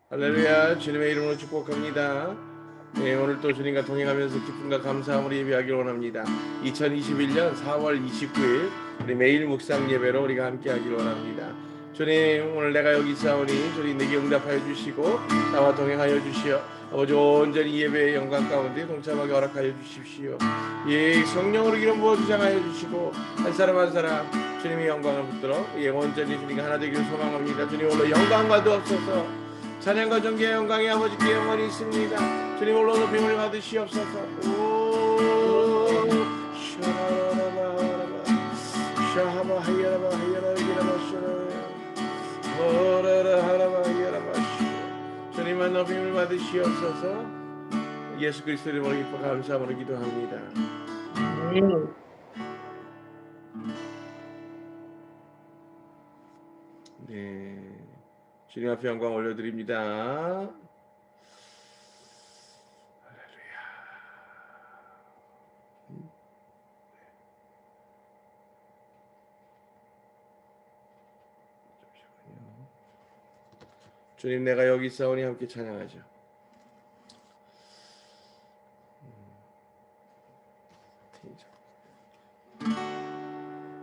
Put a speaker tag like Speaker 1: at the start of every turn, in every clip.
Speaker 1: 할렐루야. 주님의 이름으로 축복합니다. 네, 오늘 또 주님과 동행하면서 기쁨과 감사함으로 예배하기를 원합니다. 2021년 4월 29일 우리 매일 묵상 예배로 우리가 함께하기를 원합니다. 주님, 오늘 내가 여기 있사오니 주님 내게 응답하여 주시고 나와 동행하여 주시어 아버지 온전히 예배의 영광 가운데 동참하게 허락하여 주십시오. 예, 성령으로 기름 부어 주장하여 주시고 한 사람 한 사람 주님의 영광을 붙들어 예, 온전히 주님과 하나 되기를 소망합니다. 주님 오늘 영광과도 없어서 찬양과 존귀의 영광이 아버지께 영원히 있습니다. 주님 홀로 높임을 받으시옵소서. 오 샤라라바라바 샤하바 하야라바 하야라 이라바 샤라 오라라 하라바 하야라바 샤 주님만 높임을 받으시옵소서. 예수 그리스도의 이름으로 기뻐 감사함으로 기도합니다.
Speaker 2: 네.
Speaker 1: 네, 주님 앞에 영광 올려드립니다. 주님 내가 여기 있사오니 함께 찬양하죠.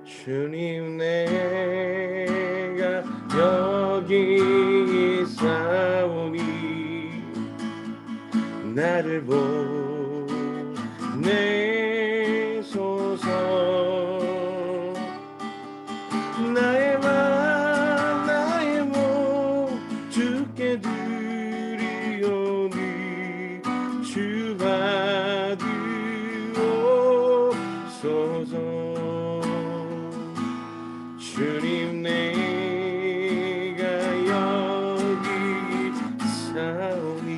Speaker 1: 주님 내가 여기 있사오니 나를 보내소서. 나의 맘 나의 몸 주께 드리오니 주 받으옵소서. 주님 내가 여기 사오니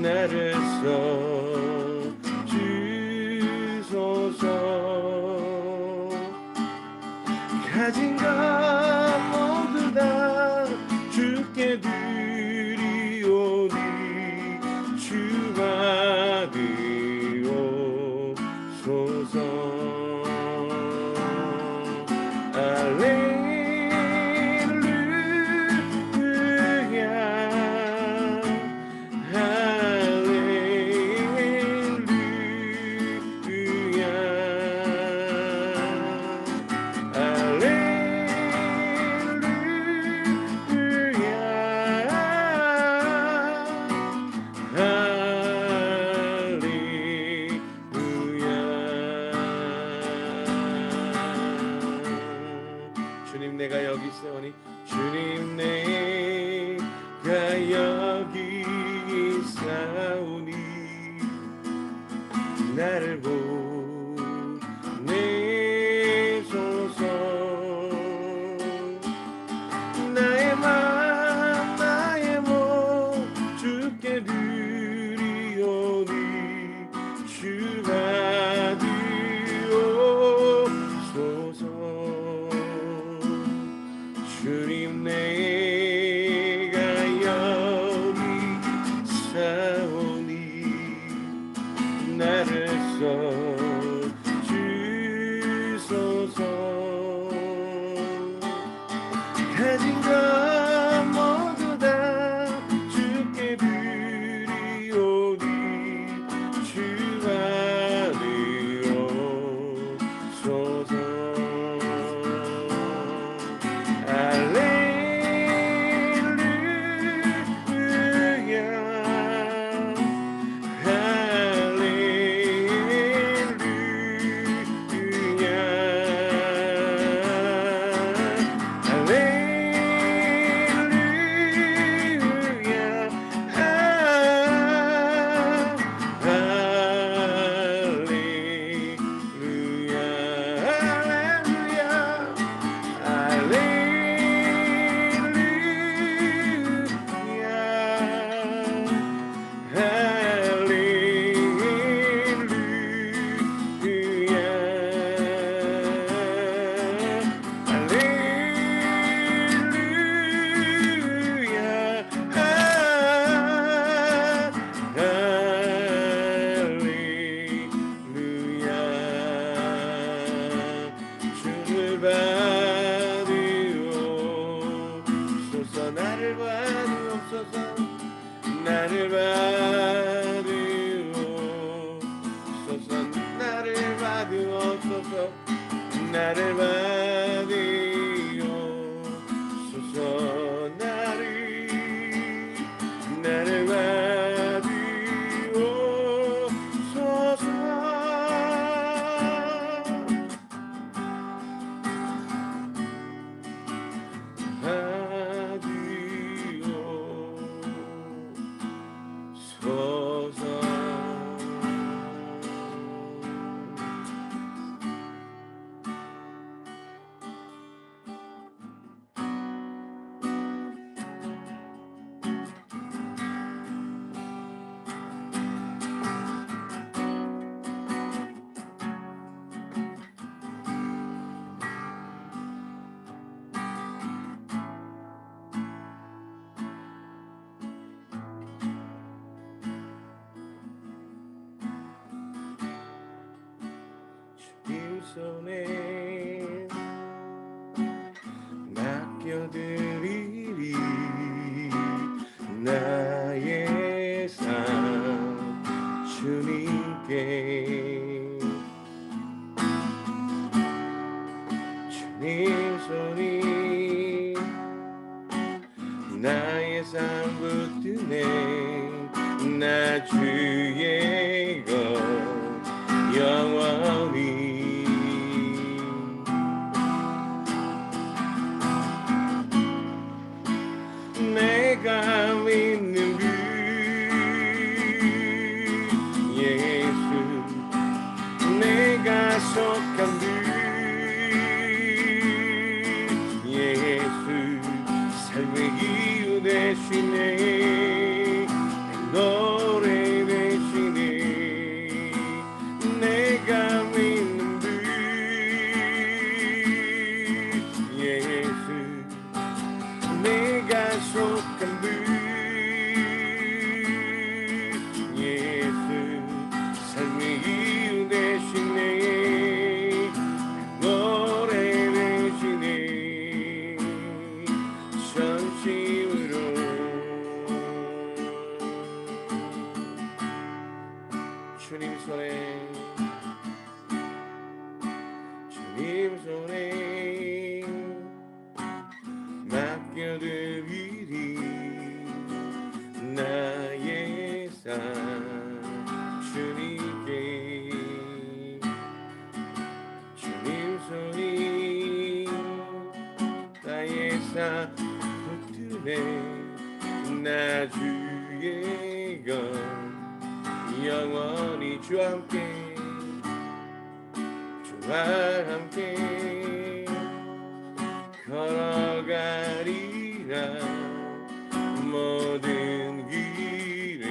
Speaker 1: 나를 써주소서. 가진 것 모두 다 주께 드리오니 주 받으옵소서. 주님 내가 여기 있사오니 주님 내가 여기 있사오니 나를 보내소서. 나의 맘 나의 몸 주께 드리오니 주 받으옵소서. 주님 내가 여기 사오니 나를 써주소서. 가진 것 모두 다 주께 드리오니 주 받으옵소서. 할렐루야 나를 받으옵소서 나를 받으옵소서 나를 받으옵소서 나를 주님 손에 맡겨드리리 나의 삶 주님께 주님 손이 나의 삶 붙드네 나 주의 것 영원히 내가 믿는 그 예수 내가 속한 그 예수 삶의 이유 되시네 노래 되시네 내가 믿는 그 예수 내가 속한 그 예수 삶의 이유 되시네 노래 되시네 전심으로 주님 손에 맡겨드리리 나의 삶 주님께 주님 손이 나의 삶 붙드네 나 주의 것 영원히 주와 함께 걸어가리라 모든 길을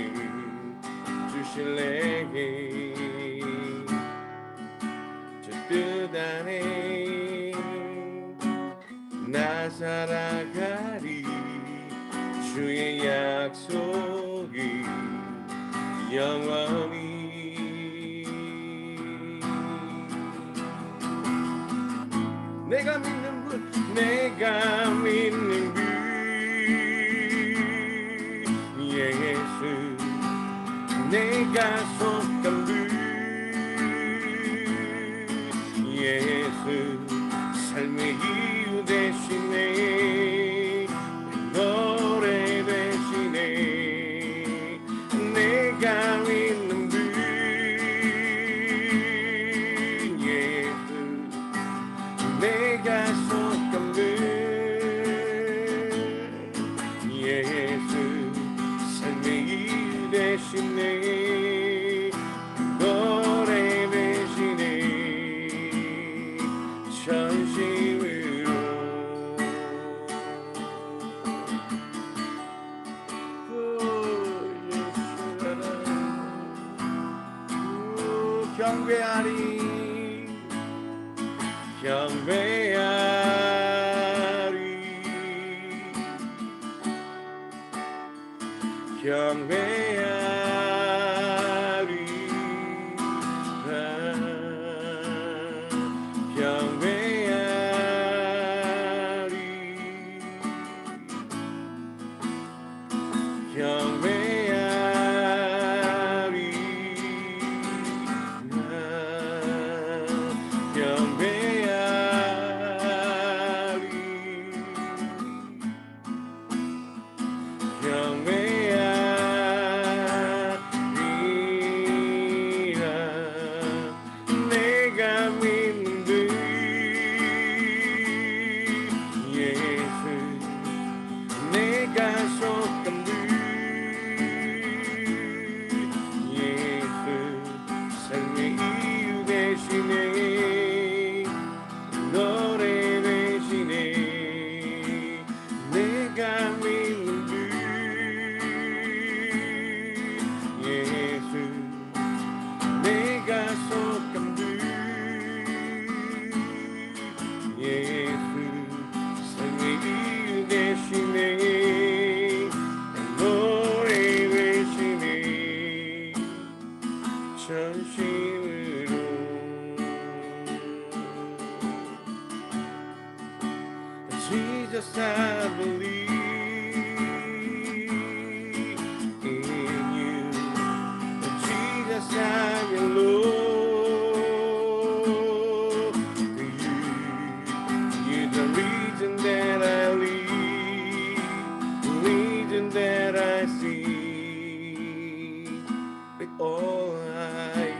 Speaker 1: 주실래 저 뜻 안에 나 살아가리 주의 약속이 영원히 내가 믿는 그 예수 내가 속한 그 예수 삶의 이유 되시네 노래 되시네 내가 믿는 그 예수 내가 속한 그 예수 삶의 이유 되시네 노래 되시네 전심으로 경배하리 경배하리 Jesus, I believe in you. Jesus, I'm in love with you. You're the reason that I live, the reason that I see, with all I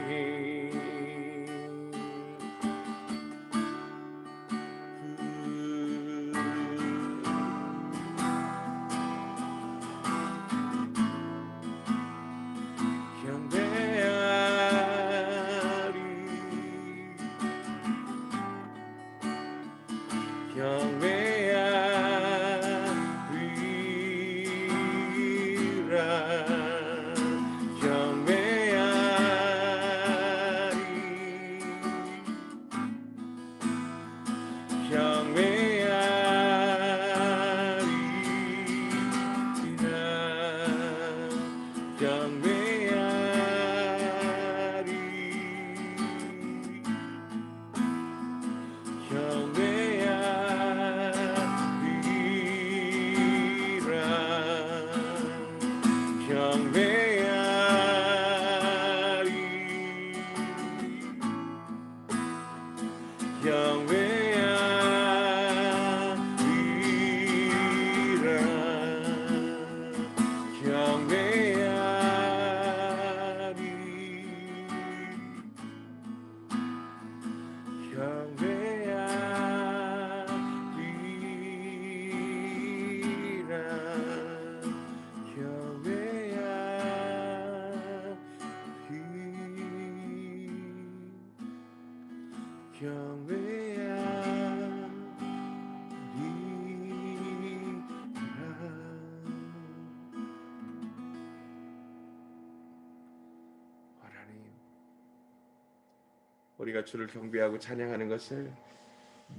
Speaker 1: 우리가 주를 경배하고 찬양하는 것을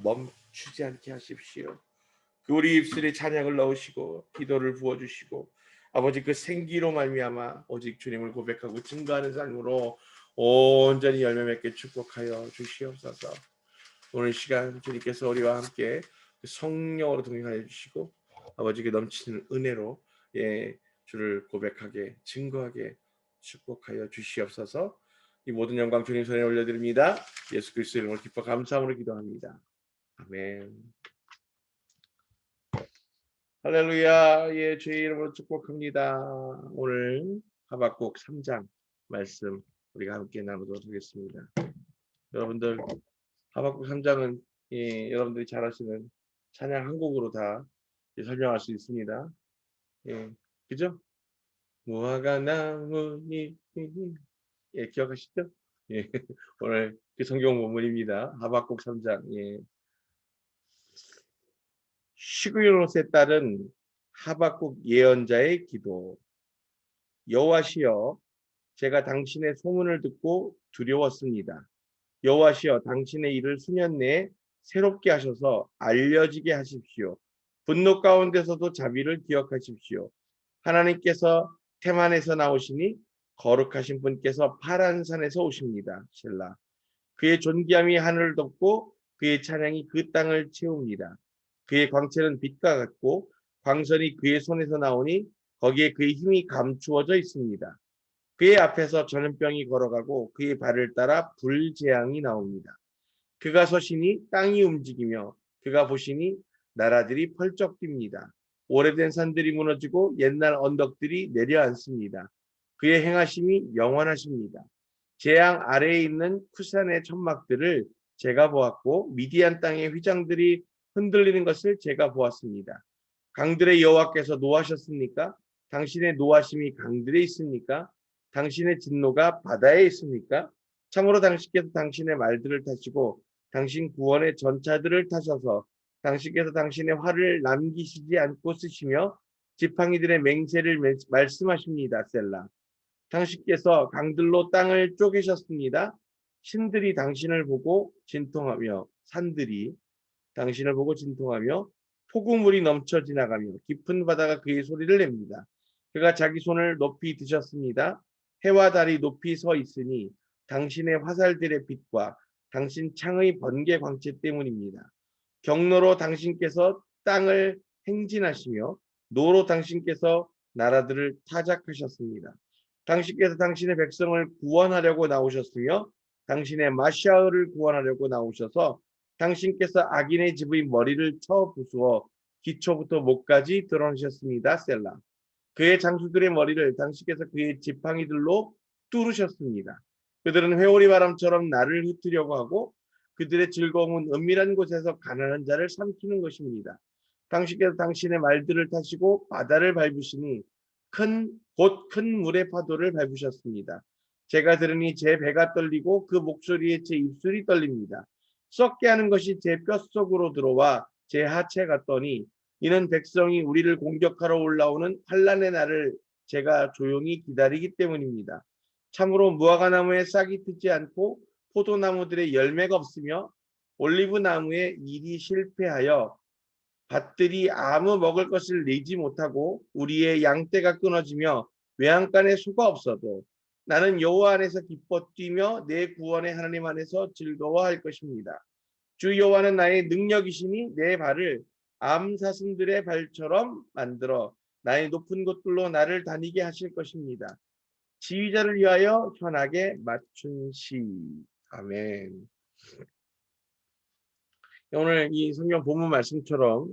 Speaker 1: 멈추지 않게 하십시오. 그 우리 입술에 찬양을 넣으시고 기도를 부어주시고 아버지 그 생기로 말미암아 오직 주님을 고백하고 증거하는 삶으로 온전히 열매 맺게 축복하여 주시옵소서. 오늘 시간 주님께서 우리와 함께 성령으로 동행하여 주시고 아버지 그 넘치는 은혜로 주를 고백하게 증거하게 축복하여 주시옵소서. 이 모든 영광 주님 손에 올려드립니다. 예수 그리스도의 이름으로 기뻐 감사함으로 기도합니다. 아멘. 할렐루야. 예, 주의 이름으로 축복합니다. 오늘 하박국 3장 말씀 우리가 함께 나누도록 하겠습니다. 여러분들 하박국 3장은 여러분들이 잘 아시는 찬양 한 곡으로 다 설명할 수 있습니다. 예, 그죠? 무화과 나무잎 기억하시죠? 예, 오늘 그 성경 본문입니다. 하박국 3장. 예. 시그요롯에 따른 하박국 예언자의 기도. 여호와시여, 제가 당신의 소문을 듣고 두려웠습니다. 여호와시여, 당신의 일을 수년 내에 새롭게 하셔서 알려지게 하십시오. 분노 가운데서도 자비를 기억하십시오. 하나님께서 테만에서 나오시니 거룩하신 분께서 파란 산에서 오십니다. 셀라. 그의 존귀함이 하늘을 덮고 그의 찬양이 그 땅을 채웁니다. 그의 광채는 빛과 같고 광선이 그의 손에서 나오니 거기에 그의 힘이 감추어져 있습니다. 그의 앞에서 전염병이 걸어가고 그의 발을 따라 불재앙이 나옵니다. 그가 서시니 땅이 움직이며 그가 보시니 나라들이 펄쩍 뜁니다. 오래된 산들이 무너지고 옛날 언덕들이 내려앉습니다. 그의 행하심이 영원하십니다. 재앙 아래에 있는 쿠산의 천막들을 제가 보았고 미디안 땅의 휘장들이 흔들리는 것을 제가 보았습니다. 강들의 여호와께서 노하셨습니까? 당신의 노하심이 강들에 있습니까? 당신의 진노가 바다에 있습니까? 참으로 당신께서 당신의 말들을 타시고 당신 구원의 전차들을 타셔서 당신께서 당신의 활을 남기시지 않고 쓰시며 지팡이들의 맹세를 말씀하십니다. 셀라. 당신께서 강들로 땅을 쪼개셨습니다. 신들이 당신을 보고 진통하며 산들이 당신을 보고 진통하며 폭우물이 넘쳐 지나가며 깊은 바다가 그의 소리를 냅니다. 그가 자기 손을 높이 드셨습니다. 해와 달이 높이 서 있으니 당신의 화살들의 빛과 당신 창의 번개 광채 때문입니다. 경로로 당신께서 땅을 행진하시며 노로 당신께서 나라들을 타작하셨습니다. 당신께서 당신의 백성을 구원하려고 나오셨으며 당신의 마샤을을 구원하려고 나오셔서 당신께서 악인의 집의 머리를 쳐 부수어 기초부터 목까지 드러내셨습니다. 셀라. 그의 장수들의 머리를 당신께서 그의 지팡이들로 뚫으셨습니다. 그들은 회오리 바람처럼 나를 흩으려고 하고 그들의 즐거움은 은밀한 곳에서 가난한 자를 삼키는 것입니다. 당신께서 당신의 말들을 타시고 바다를 밟으시니 곧 큰 물의 파도를 밟으셨습니다. 제가 들으니 제 배가 떨리고 그 목소리에 제 입술이 떨립니다. 썩게 하는 것이 제 뼛속으로 들어와 제 하체 같더니 이는 백성이 우리를 공격하러 올라오는 환난의 날을 제가 조용히 기다리기 때문입니다. 참으로 무화과나무에 싹이 트지 않고 포도나무들의 열매가 없으며 올리브나무에 일이 실패하여 밭들이 아무 먹을 것을 내지 못하고 우리의 양떼가 끊어지며 외양간에 소가 없어도 나는 여호와 안에서 기뻐 뛰며 내 구원의 하나님 안에서 즐거워할 것입니다. 주 여호와는 나의 능력이시니 내 발을 암사슴들의 발처럼 만들어 나의 높은 곳들로 나를 다니게 하실 것입니다. 지휘자를 위하여 현하게 맞춘 시. 아멘. 오늘 이 성경 본문 말씀처럼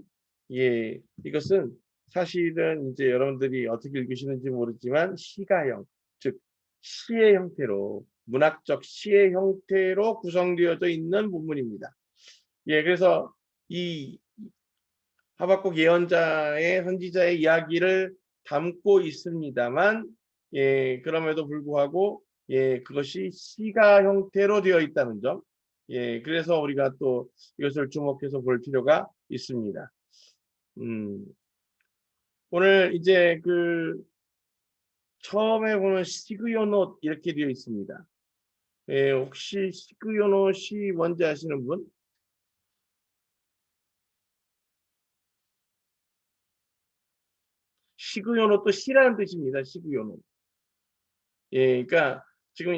Speaker 1: 이것은 사실은 이제 여러분들이 어떻게 읽으시는지 모르지만 시가형, 즉 시의 형태로 문학적 시의 형태로 구성되어져 있는 본문입니다. 그래서 이 하박국 예언자의 선지자의 이야기를 담고 있습니다만, 그럼에도 불구하고 그것이 시가 형태로 되어 있다는 점, 그래서 우리가 또 이것을 주목해서 볼 필요가 있습니다. 오늘 이제 그 처음에 보면 시그요노 이렇게 되어 있습니다. 혹시 시그요노시 뭔지 아시는 분? 시그요노 또 시라는 뜻입니다. 시그요노. 그러니까 지금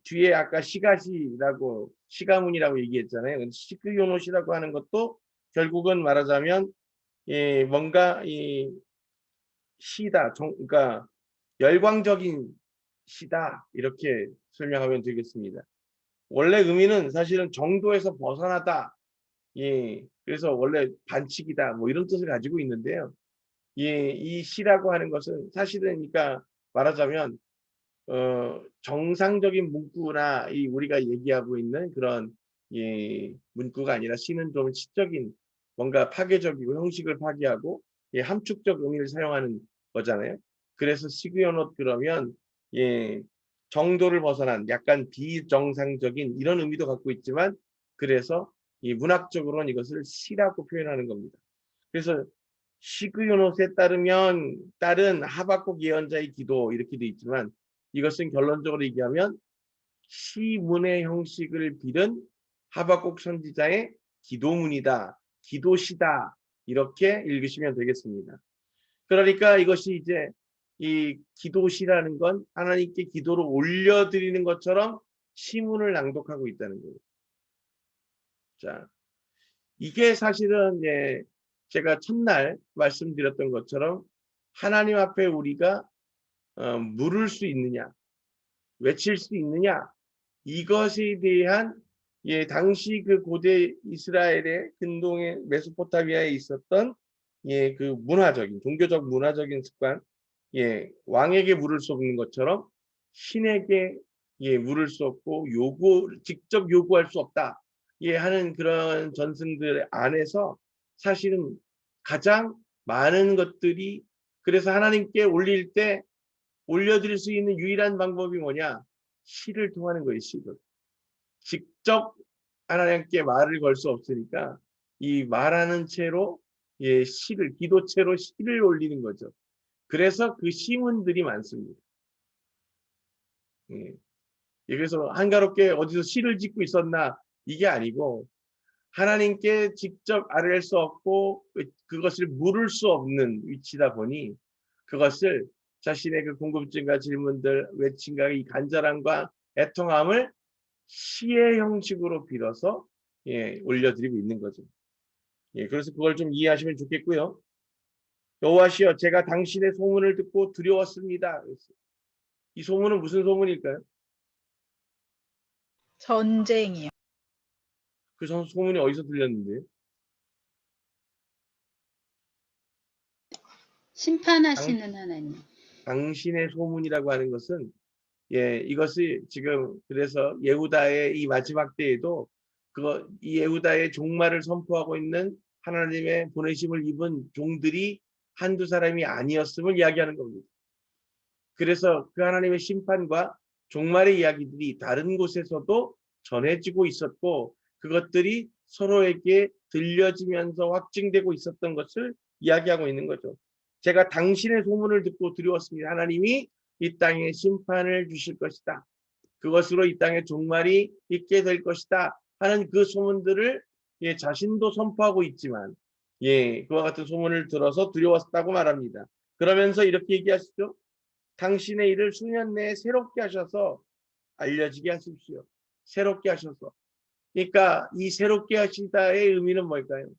Speaker 1: 뒤에 아까 시가시라고 시가문이라고 얘기했잖아요. 시그요노시라고 하는 것도 결국은 말하자면 뭔가 이 시다, 그러니까 열광적인 시다 이렇게 설명하면 되겠습니다. 원래 의미는 사실은 정도에서 벗어나다. 그래서 원래 반칙이다 뭐 이런 뜻을 가지고 있는데요. 이 시라고 하는 것은 사실은 그러니까 말하자면 정상적인 문구나 우리가 얘기하고 있는 그런 문구가 아니라 시는 좀 시적인 뭔가 파괴적이고 형식을 파괴하고 함축적 의미를 사용하는 거잖아요. 그래서 시그연옷 그러면 정도를 벗어난 약간 비정상적인 이런 의미도 갖고 있지만 그래서 이 문학적으로는 이것을 시라고 표현하는 겁니다. 그래서 시그요노스에 따른 하박국 예언자의 기도 이렇게 돼 있지만 이것은 결론적으로 얘기하면 시문의 형식을 빌은 하박국 선지자의 기도문이다, 기도시다 이렇게 읽으시면 되겠습니다. 그러니까 이것이 이제 이 기도시라는 건 하나님께 기도를 올려드리는 것처럼 시문을 낭독하고 있다는 거예요. 자, 이게 사실은 제가 첫날 말씀드렸던 것처럼 하나님 앞에 우리가 물을 수 있느냐, 외칠 수 있느냐, 이것에 대한 당시 그 고대 이스라엘의 근동의 메소포타미아에 있었던 그 문화적인 종교적 문화적인 습관, 왕에게 물을 수 없는 것처럼 신에게 물을 수 없고 직접 요구할 수 없다. 하는 그런 전승들 안에서 사실은 가장 많은 것들이 그래서 하나님께 올려드릴 수 있는 유일한 방법이 뭐냐? 시를 통하는 거예요, 시를. 직접 하나님께 말을 걸 수 없으니까 이 말하는 채로 기도체로 시를 올리는 거죠. 그래서 그 시문들이 많습니다. 그래서 한가롭게 어디서 시를 짓고 있었나 이게 아니고 하나님께 직접 아뢰할 수 없고 그것을 물을 수 없는 위치다 보니 그것을 자신의 그 궁금증과 질문들, 외침과 이 간절함과 애통함을 시의 형식으로 빌어서 올려드리고 있는 거죠. 그래서 그걸 좀 이해하시면 좋겠고요. 여호와시여 제가 당신의 소문을 듣고 두려웠습니다. 이 소문은 무슨 소문일까요?
Speaker 2: 전쟁이요.
Speaker 1: 그 소문이 어디서 들렸는데요?
Speaker 3: 심판하시는 하나님.
Speaker 1: 당신의 소문이라고 하는 것은 이것이 지금 그래서 예후다의 이 마지막 때에도 이 예후다의 종말을 선포하고 있는 하나님의 보내심을 입은 종들이 한두 사람이 아니었음을 이야기하는 겁니다. 그래서 그 하나님의 심판과 종말의 이야기들이 다른 곳에서도 전해지고 있었고 그것들이 서로에게 들려지면서 확증되고 있었던 것을 이야기하고 있는 거죠. 제가 당신의 소문을 듣고 두려웠습니다. 하나님이 이 땅에 심판을 주실 것이다. 그것으로 이 땅에 종말이 있게 될 것이다 하는 그 소문들을 자신도 선포하고 있지만 그와 같은 소문을 들어서 두려웠다고 말합니다. 그러면서 이렇게 얘기하시죠. 당신의 일을 수년 내에 새롭게 하셔서 알려지게 하십시오. 새롭게 하셔서. 그러니까 이 새롭게 하시다의 의미는 뭘까요?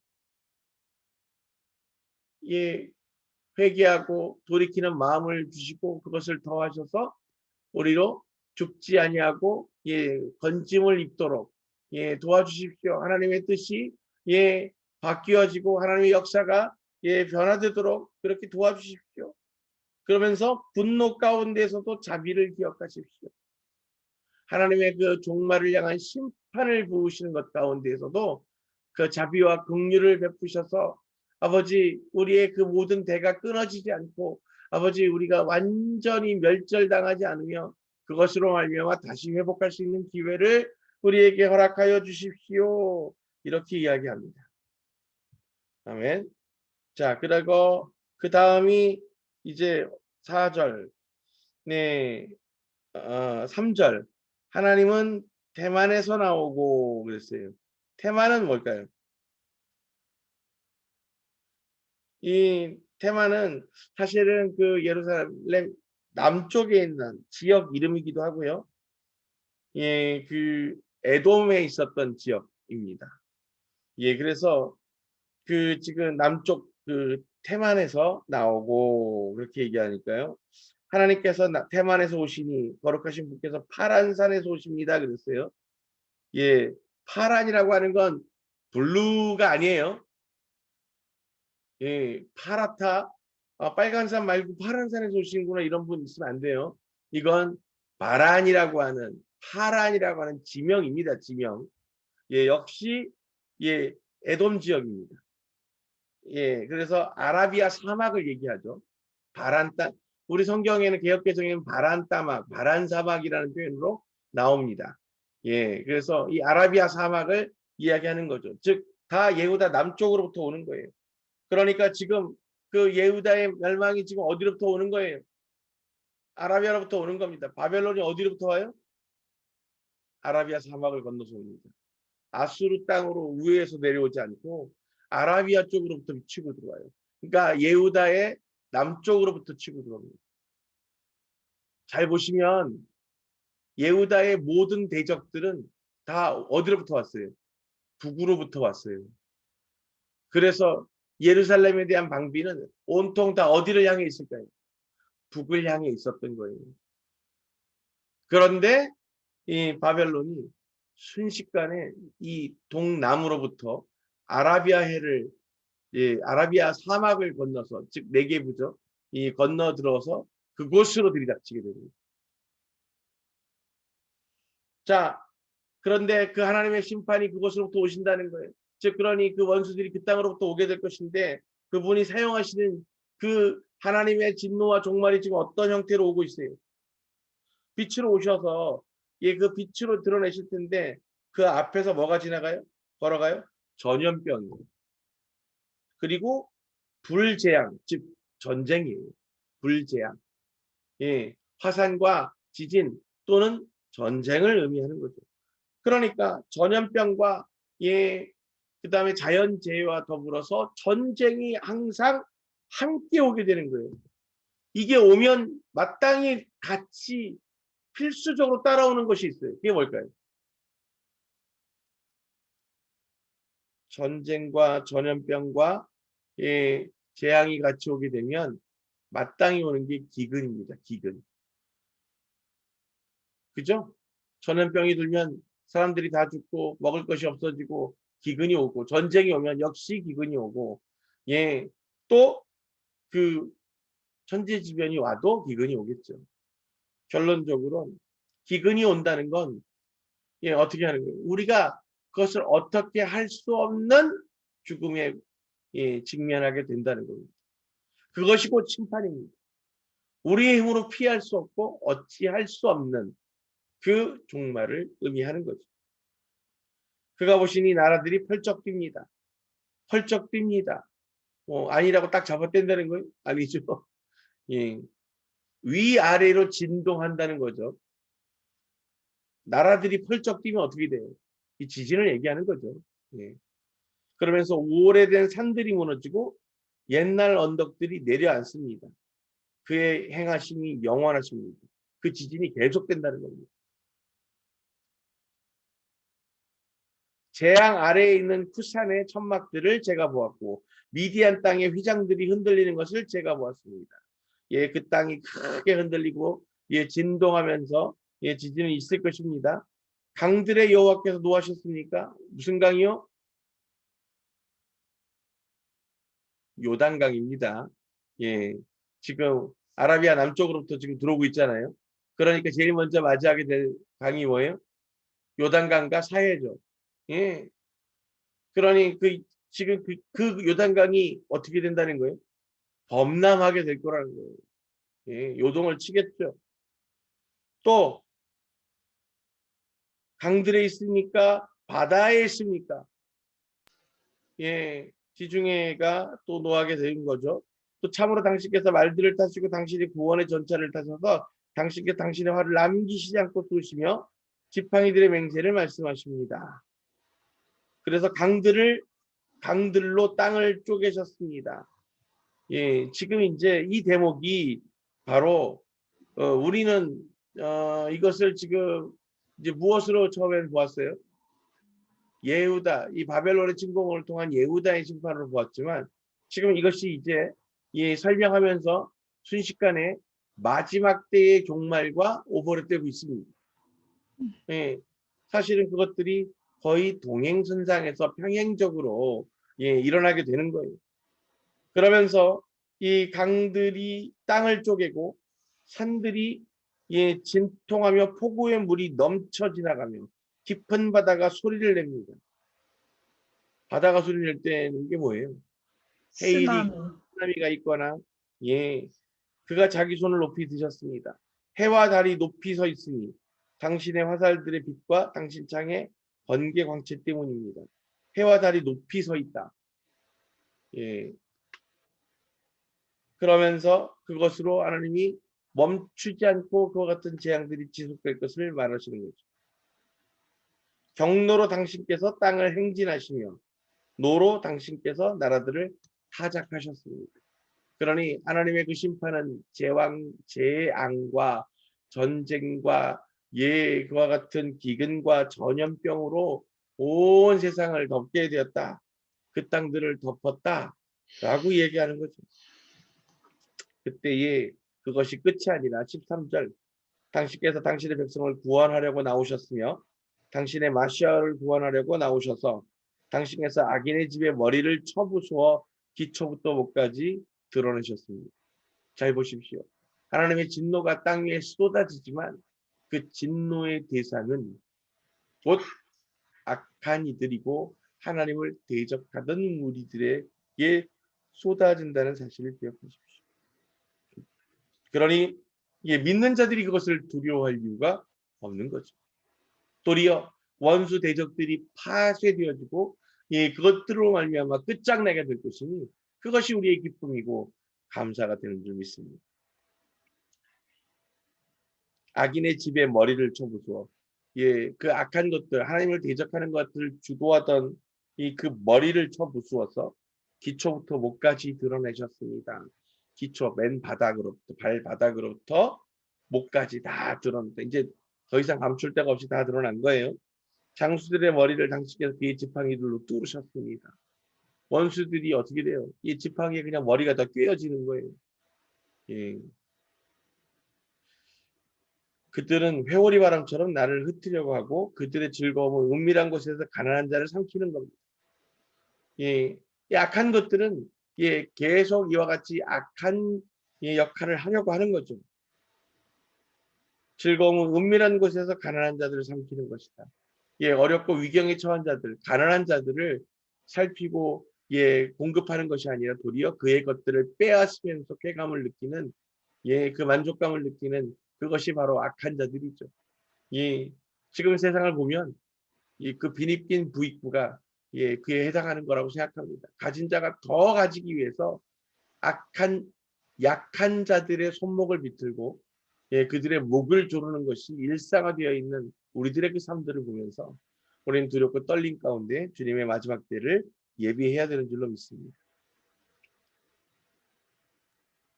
Speaker 1: 회개하고 돌이키는 마음을 주시고 그것을 더하셔서 우리로 죽지 아니하고 건짐을 입도록 도와주십시오. 하나님의 뜻이 바뀌어지고 하나님의 역사가 변화되도록 그렇게 도와주십시오. 그러면서 분노 가운데서도 자비를 기억하십시오. 하나님의 그 종말을 향한 심판을 부으시는 것 가운데에서도 그 자비와 긍휼을 베푸셔서 아버지 우리의 그 모든 대가 끊어지지 않고 아버지 우리가 완전히 멸절당하지 않으며 그것으로 말미암아 다시 회복할 수 있는 기회를 우리에게 허락하여 주십시오. 이렇게 이야기합니다. 아멘. 자, 그리고 그 다음이 이제 4절, 3절. 하나님은 대만에서 나오고 그랬어요. 대만은 뭘까요? 이 테마는 사실은 그 예루살렘 남쪽에 있는 지역 이름이기도 하고요. 그 에돔에 있었던 지역입니다. 그래서 그 지금 남쪽 그 테만에서 나오고 그렇게 얘기하니까요. 하나님께서 테만에서 오시니 거룩하신 분께서 파란 산에서 오십니다. 그랬어요. 파란이라고 하는 건 블루가 아니에요. 파랗다. 빨간 산 말고 파란 산에서 오시는구나 이런 분 있으면 안 돼요. 이건 바란이라고 하는 파란이라고 하는 지명입니다. 지명. 역시 에돔 지역입니다. 그래서 아라비아 사막을 얘기하죠. 바란 땅. 우리 성경에는 개역개정에는 바란 따막, 바란 사막이라는 표현으로 나옵니다. 그래서 이 아라비아 사막을 이야기하는 거죠. 즉 다 예후다 남쪽으로부터 오는 거예요. 그러니까 지금 그 예후다의 멸망이 지금 어디로부터 오는 거예요? 아라비아로부터 오는 겁니다. 바벨론이 어디로부터 와요? 아라비아 사막을 건너서 옵니다. 아수르 땅으로 우회해서 내려오지 않고 아라비아 쪽으로부터 치고 들어와요. 그러니까 예후다의 남쪽으로부터 치고 들어옵니다. 잘 보시면 예후다의 모든 대적들은 다 어디로부터 왔어요? 북으로부터 왔어요. 그래서 예루살렘에 대한 방비는 온통 다 어디를 향해 있을까요? 북을 향해 있었던 거예요. 그런데 이 바벨론이 순식간에 이 동남으로부터 아라비아 사막을 건너서 즉 네게부죠. 이 건너 들어서 그곳으로 들이닥치게 됩니다. 자, 그런데 그 하나님의 심판이 그곳으로부터 오신다는 거예요. 즉 그러니 그 원수들이 그 땅으로부터 오게 될 것인데 그분이 사용하시는 그 하나님의 진노와 종말이 지금 어떤 형태로 오고 있어요. 빛으로 오셔서 그 빛으로 드러내실 텐데 그 앞에서 뭐가 지나가요? 걸어가요? 전염병이에요. 그리고 불재앙, 즉 전쟁이에요. 불재앙. 화산과 지진 또는 전쟁을 의미하는 거죠. 그러니까 전염병과 그다음에 자연재해와 더불어서 전쟁이 항상 함께 오게 되는 거예요. 이게 오면 마땅히 같이 필수적으로 따라오는 것이 있어요. 그게 뭘까요? 전쟁과 전염병과 재앙이 같이 오게 되면 마땅히 오는 게 기근입니다. 기근. 그죠? 전염병이 들면 사람들이 다 죽고 먹을 것이 없어지고 기근이 오고, 전쟁이 오면 역시 기근이 오고, 예, 또 그 천재지변이 와도 기근이 오겠죠. 결론적으로 기근이 온다는 건, 예, 어떻게 하는 거예요? 우리가 그것을 어떻게 할 수 없는 죽음에, 예, 직면하게 된다는 겁니다. 그것이 곧 심판입니다. 우리의 힘으로 피할 수 없고 어찌할 수 없는 그 종말을 의미하는 거죠. 그가 보시니 나라들이 펄쩍 뜁니다. 펄쩍 뜁니다. 아니라고 딱 잡아댄다는 거예요? 아니죠. 예. 위아래로 진동한다는 거죠. 나라들이 펄쩍 뛰면 어떻게 돼요? 이 지진을 얘기하는 거죠. 예. 그러면서 오래된 산들이 무너지고 옛날 언덕들이 내려앉습니다. 그의 행하심이 영원하십니다. 그 지진이 계속된다는 겁니다. 재앙 아래에 있는 쿠산의 천막들을 제가 보았고 미디안 땅의 휘장들이 흔들리는 것을 제가 보았습니다. 예, 그 땅이 크게 흔들리고, 예, 진동하면서, 예, 지진은 있을 것입니다. 강들의 여호와께서 노하셨습니까? 무슨 강이요? 요단강입니다. 예, 지금 아라비아 남쪽으로부터 지금 들어오고 있잖아요. 그러니까 제일 먼저 맞이하게 될 강이 뭐예요? 요단강과 사해죠. 예, 그러니 지금 그 요단강이 어떻게 된다는 거예요? 범람하게 될 거라는 거예요. 예, 요동을 치겠죠. 또 강들에 있습니까? 바다에 있습니까? 예, 지중해가 또 노하게 된 거죠. 또 참으로 당신께서 말들을 타시고 당신이 구원의 전차를 타셔서 당신께 당신의 화를 남기시지 않고 쏘시며 지팡이들의 맹세를 말씀하십니다. 그래서 강들로 땅을 쪼개셨습니다. 예, 지금 이제 이 대목이 바로 우리는 이것을 지금 이제 무엇으로 처음에 보았어요? 예후다, 이 바벨론의 침공을 통한 예후다의 심판으로 보았지만 지금 이것이 이제 설명하면서 순식간에 마지막 때의 종말과 오버랩되고 있습니다. 예, 사실은 그것들이 거의 동행선상에서 평행적으로, 예, 일어나게 되는 거예요. 그러면서 이 강들이 땅을 쪼개고 산들이, 예, 진통하며 폭우의 물이 넘쳐 지나가며 깊은 바다가 소리를 냅니다. 바다가 소리를 낼 때는 게 뭐예요? 해일이,
Speaker 2: 쓰나미.
Speaker 1: 쓰나미가 있거나, 예, 그가 자기 손을 높이 드셨습니다. 해와 달이 높이 서 있으니 당신의 화살들의 빛과 당신 창의 번개 광채 때문입니다. 해와 달이 높이 서 있다. 예, 그러면서 그것으로 하나님이 멈추지 않고 그와 같은 재앙들이 지속될 것을 말하시는 거죠. 경로로 당신께서 땅을 행진하시며 노로 당신께서 나라들을 타작하셨습니다. 그러니 하나님의 그 심판은 재앙과 전쟁과, 예, 그와 같은 기근과 전염병으로 온 세상을 덮게 되었다. 그 땅들을 덮었다. 라고 얘기하는 거죠. 그때에 그것이 끝이 아니라 13절, 당신께서 당신의 백성을 구원하려고 나오셨으며 당신의 마시아를 구원하려고 나오셔서 당신께서 악인의 집에 머리를 쳐부수어 기초부터 목까지 드러내셨습니다. 잘 보십시오. 하나님의 진노가 땅 위에 쏟아지지만 그 진노의 대상은 곧 악한 이들이고 하나님을 대적하던 무리들에게 쏟아진다는 사실을 기억하십시오. 그러니 믿는 자들이 그것을 두려워할 이유가 없는 거죠. 도리어 원수 대적들이 파쇄되어지고, 예, 그것들로 말미암아 끝장나게 될 것이니 그것이 우리의 기쁨이고 감사가 되는 줄 믿습니다. 악인의 집에 머리를 쳐부수어, 예, 그 악한 것들, 하나님을 대적하는 것들을 주도하던 그 머리를 쳐부수어서 기초부터 목까지 드러내셨습니다. 기초 맨 바닥으로부터 발바닥으로부터 목까지 다 드러냈다. 이제 더 이상 감출 데가 없이 다 드러난 거예요. 장수들의 머리를 당신께서 그의 지팡이들로 뚫으셨습니다. 원수들이 어떻게 돼요? 이 지팡이에 그냥 머리가 다 꿰어지는 거예요. 예. 그들은 회오리 바람처럼 나를 흩으려고 하고 그들의 즐거움은 은밀한 곳에서 가난한 자를 삼키는 겁니다. 예. 이 악한 것들은 예, 계속 이와 같이 악한 예, 역할을 하려고 하는 거죠. 즐거움은 은밀한 곳에서 가난한 자들을 삼키는 것이다. 예, 어렵고 위경에 처한 자들, 가난한 자들을 살피고 예, 공급하는 것이 아니라 도리어 그의 것들을 빼앗으면서 쾌감을 느끼는 예, 그 만족감을 느끼는 그것이 바로 악한 자들이죠. 예, 지금 세상을 보면 이 그 빈입긴 부익부가 예, 그에 해당하는 거라고 생각합니다. 가진 자가 더 가지기 위해서 악한 약한 자들의 손목을 비틀고 예, 그들의 목을 조르는 것이 일상화되어 있는 우리들의 그 삶들을 보면서 우리는 두렵고 떨림 가운데 주님의 마지막 때를 예비해야 되는 줄로 믿습니다.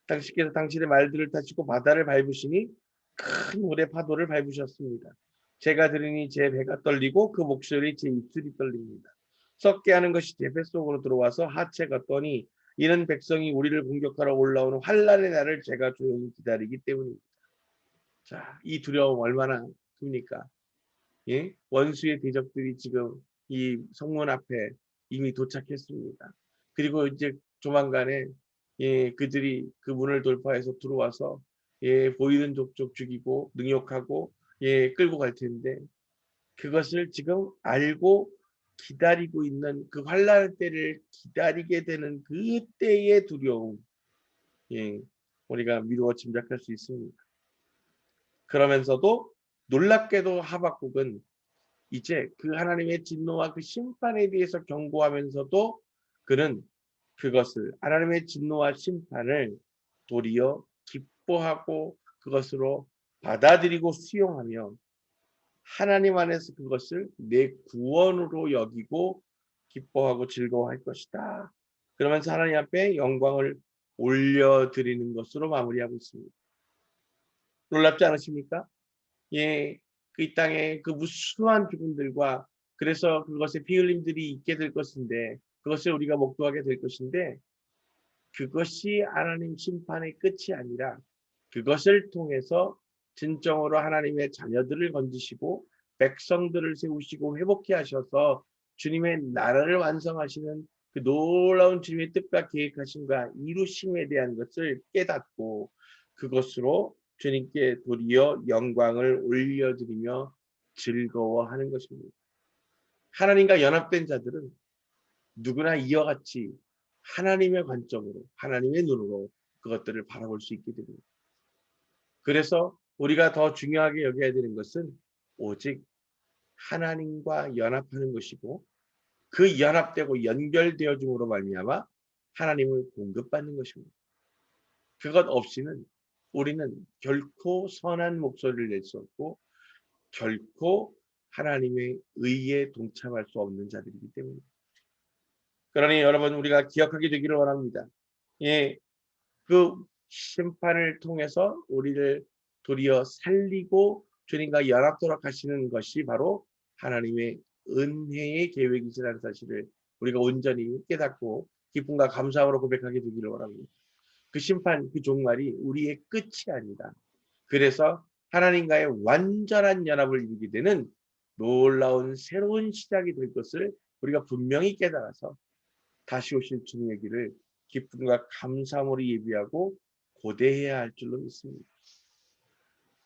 Speaker 1: 당신께서 당신의 말들을 타시고 바다를 밟으시니 큰 물의 파도를 밟으셨습니다. 제가 들으니 제 배가 떨리고 그 목소리 제 입술이 떨립니다. 썩게 하는 것이 제 뱃속으로 들어와서 하체가 떠니 이는 백성이 우리를 공격하러 올라오는 환란의 날을 제가 조용히 기다리기 때문입니다. 자, 이 두려움 얼마나 큽니까? 예? 원수의 대적들이 지금 이 성문 앞에 이미 도착했습니다. 그리고 이제 조만간에 예, 그들이 그 문을 돌파해서 들어와서 예, 보이는 족족 죽이고 능욕하고 예, 끌고 갈 텐데 그것을 지금 알고 기다리고 있는 그 환란의 때를 기다리게 되는 그때의 두려움 예, 우리가 미루어 짐작할 수 있습니다. 그러면서도 놀랍게도 하박국은 이제 그 하나님의 진노와 그 심판에 대해서 경고하면서도 그는 그것을 하나님의 진노와 심판을 도리어 기뻐하고 그것으로 받아들이고 수용하며 하나님 안에서 그것을 내 구원으로 여기고 기뻐하고 즐거워할 것이다. 그러면서 하나님 앞에 영광을 올려드리는 것으로 마무리하고 있습니다. 놀랍지 않으십니까? 예, 그 이 땅에 그 무수한 죽음들과 그래서 그것의 피 흘림들이 있게 될 것인데 그것을 우리가 목도하게 될 것인데 그것이 하나님 심판의 끝이 아니라 그것을 통해서 진정으로 하나님의 자녀들을 건지시고 백성들을 세우시고 회복케 하셔서 주님의 나라를 완성하시는 그 놀라운 주님의 뜻과 계획하심과 이루심에 대한 것을 깨닫고 그것으로 주님께 도리어 영광을 올려드리며 즐거워하는 것입니다. 하나님과 연합된 자들은 누구나 이와 같이 하나님의 관점으로 하나님의 눈으로 그것들을 바라볼 수 있게 됩니다. 그래서 우리가 더 중요하게 여겨야 되는 것은 오직 하나님과 연합하는 것이고 그 연합되고 연결되어짐으로 말미암아 하나님을 공급받는 것입니다. 그것 없이는 우리는 결코 선한 목소리를 낼 수 없고 결코 하나님의 의에 동참할 수 없는 자들이기 때문입니다. 그러니 여러분 우리가 기억하게 되기를 원합니다. 예, 그 심판을 통해서 우리를 도리어 살리고 주님과 연합토록 하시는 것이 바로 하나님의 은혜의 계획이시라는 사실을 우리가 온전히 깨닫고 기쁨과 감사함으로 고백하게 되기를 원합니다. 그 심판, 그 종말이 우리의 끝이 아니다. 그래서 하나님과의 완전한 연합을 이루게 되는 놀라운 새로운 시작이 될 것을 우리가 분명히 깨달아서 다시 오실 주님의 길을 기쁨과 감사함으로 예비하고 고대해야 할 줄로 믿습니다.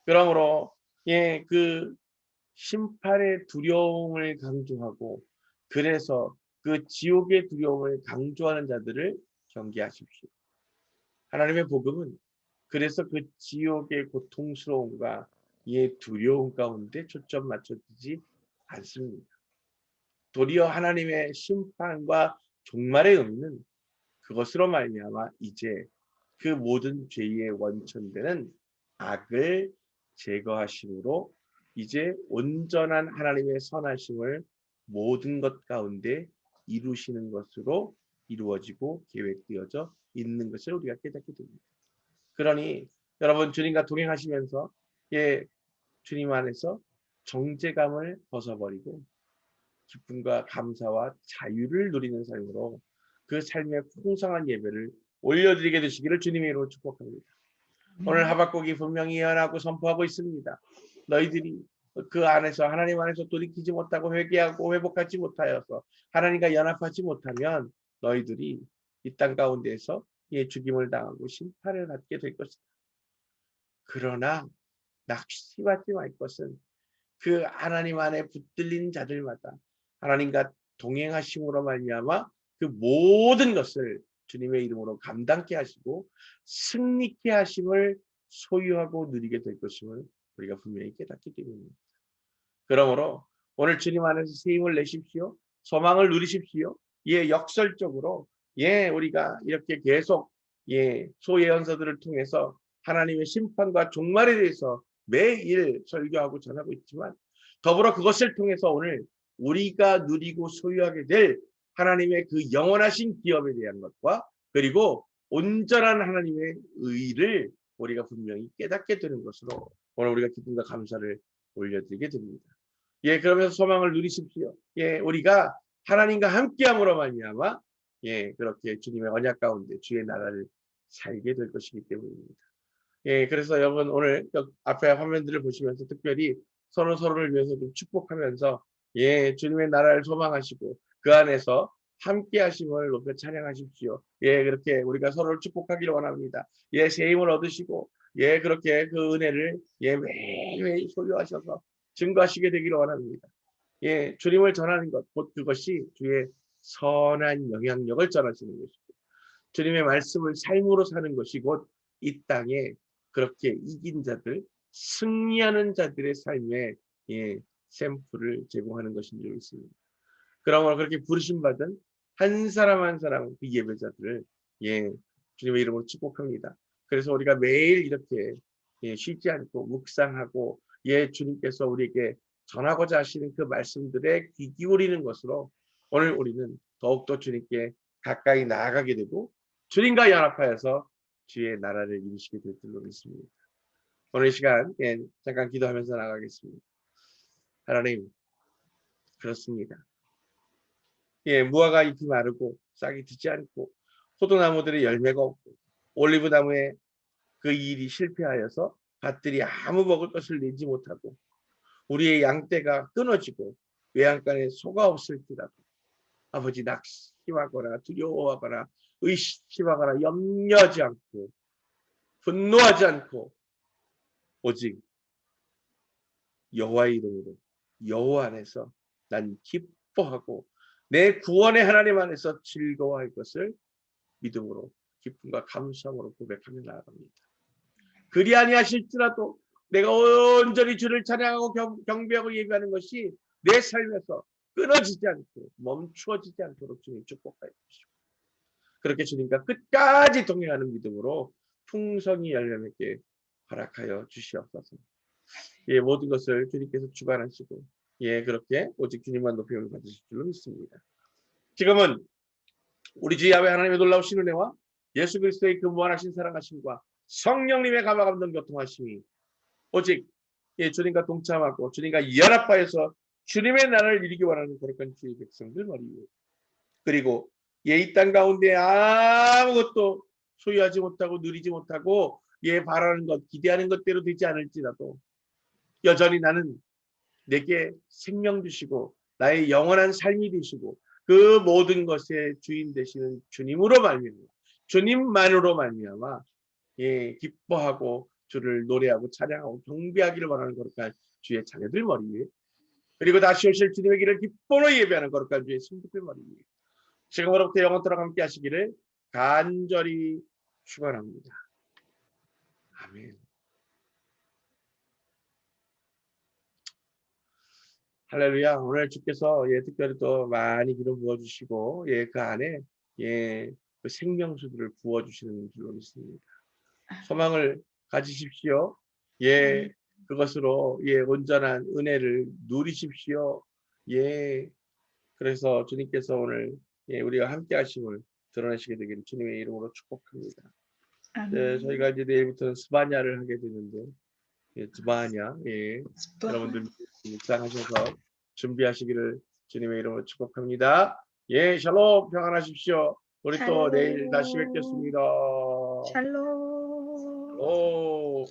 Speaker 1: 그러므로 예, 그 심판의 두려움을 강조하고 그래서 그 지옥의 두려움을 강조하는 자들을 경계하십시오. 하나님의 복음은 그래서 그 지옥의 고통스러움과 이 두려움 가운데 초점 맞춰지지 않습니다. 도리어 하나님의 심판과 종말의 의미는 그것으로 말미암아 이제 그 모든 죄의 원천되는 악을 제거하심으로 이제 온전한 하나님의 선하심을 모든 것 가운데 이루시는 것으로 이루어지고 계획되어져 있는 것을 우리가 깨닫게 됩니다. 그러니 여러분 주님과 동행하시면서 예, 주님 안에서 정죄감을 벗어버리고 기쁨과 감사와 자유를 누리는 삶으로 그 삶의 풍성한 예배를 올려드리게 되시기를 주님의 이름으로 축복합니다. 오늘 하박국이 분명히 예언하고 선포하고 있습니다. 너희들이 그 안에서 하나님 안에서 돌이키지 못하고 회개하고 회복하지 못하여서 하나님과 연합하지 못하면 너희들이 이 땅 가운데에서 죽임을 당하고 심판을 받게 될 것이다. 그러나 낙심하지 말 것은 그 하나님 안에 붙들린 자들마다 하나님과 동행하심으로 말미암아 그 모든 것을 주님의 이름으로 감당케 하시고 승리케 하심을 소유하고 누리게 될 것임을 우리가 분명히 깨닫기 때문입니다. 그러므로 오늘 주님 안에서 새 힘을 내십시오. 소망을 누리십시오. 역설적으로 우리가 이렇게 계속 소예언서들을 통해서 하나님의 심판과 종말에 대해서 매일 설교하고 전하고 있지만 더불어 그것을 통해서 오늘 우리가 누리고 소유하게 될 하나님의 그 영원하신 기업에 대한 것과 그리고 온전한 하나님의 의를 우리가 분명히 깨닫게 되는 것으로 오늘 우리가 기쁨과 감사를 올려드리게 됩니다. 그러면서 소망을 누리십시오. 우리가 하나님과 함께함으로 말미암아 그렇게 주님의 언약 가운데 주의 나라를 살게 될 것이기 때문입니다. 그래서 여러분 오늘 앞에 화면들을 보시면서 특별히 서로를 위해서 좀 축복하면서 주님의 나라를 소망하시고 그 안에서 함께 하심을 높여 찬양하십시오. 그렇게 우리가 서로를 축복하기를 원합니다. 새 힘을 얻으시고 그렇게 그 은혜를 매일매일 소유하셔서 증거하시게 되기를 원합니다. 주님을 전하는 것, 곧 그것이 주의 선한 영향력을 전하시는 것이고 주님의 말씀을 삶으로 사는 것이 곧 이 땅에 그렇게 이긴 자들, 승리하는 자들의 삶의 샘플을 제공하는 것인 줄 믿습니다. 그러므로 그렇게 부르심받은 한 사람 한 사람 그 예배자들을 주님의 이름으로 축복합니다. 그래서 우리가 매일 이렇게 쉬지 않고 묵상하고 주님께서 우리에게 전하고자 하시는 그 말씀들에 귀 기울이는 것으로 오늘 우리는 더욱더 주님께 가까이 나아가게 되고 주님과 연합하여서 주의 나라를 이루시게 될 줄로 믿습니다. 오늘 이 시간 잠깐 기도하면서 나가겠습니다. 하나님, 그렇습니다. 무화과 잎이 마르고 싹이 트지 않고 포도나무들의 열매가 없고 올리브나무의 그 일이 실패하여서 밭들이 아무 먹을 것을 내지 못하고 우리의 양떼가 끊어지고 외양간에 소가 없을지라도 아버지 낙심하거나 두려워하거나 의심하거나 염려하지 않고 분노하지 않고 오직 여호와의 이름으로 여호와 안에서 난 기뻐하고 내 구원의 하나님 안에서 즐거워할 것을 믿음으로 기쁨과 감사함으로 고백하며 나아갑니다. 그리 아니하실지라도 내가 온전히 주를 찬양하고 경배하고 예배하는 것이 내 삶에서 끊어지지 않고 멈추어지지 않도록 주님 축복하여 주시고 그렇게 주님과 끝까지 동행하는 믿음으로 풍성히 열매맺게 허락하여 주시옵소서. 모든 것을 주님께서 주관하시고 그렇게 오직 주님만 높임을 받으실 줄로 믿습니다. 지금은 우리 주 야훼 하나님의 놀라우신 은혜와 예수 그리스도의 그 무한하신 사랑하심과 성령님의 감화감동 교통하심이 오직 주님과 동참하고 주님과 연합하여서 주님의 나라를 이루기 원하는 거룩한 주의 백성들 머리 위에 그리고 이 땅 가운데 아무것도 소유하지 못하고 누리지 못하고 바라는 것 기대하는 것대로 되지 않을지라도 여전히 나는 내게 생명 주시고 나의 영원한 삶이 되시고 그 모든 것의 주인 되시는 주님으로 말미암아 주님만으로 말미암아 기뻐하고 주를 노래하고 찬양하고 경배하기를 원하는 거룩한 주의 자녀들 머리 위에 그리고 다시 오실 주님의 길을 기쁨으로 예배하는 거룩한 주의 성도들 머리 위에 지금으로부터 영원토록 함께 하시기를 간절히 축원합니다. 아멘. 할렐루야. 오늘 주께서 특별히 또 많이 기름 부어주시고 그 안에 그 생명수들을 부어주시는 줄로 믿습니다. 소망을 가지십시오. 그것으로 온전한 은혜를 누리십시오. 그래서 주님께서 오늘 우리가 함께 하심을 드러내시게 되기를 주님의 이름으로 축복합니다. 저희가 이제 내일부터는 스바냐를 하게 되는데 스바냐 여러분들 묵상하셔서 준비하시기를 주님의 이름으로 축복합니다. 샬롬 평안하십시오. 우리 또 내일 다시 뵙겠습니다.
Speaker 2: 샬롬.
Speaker 1: 오.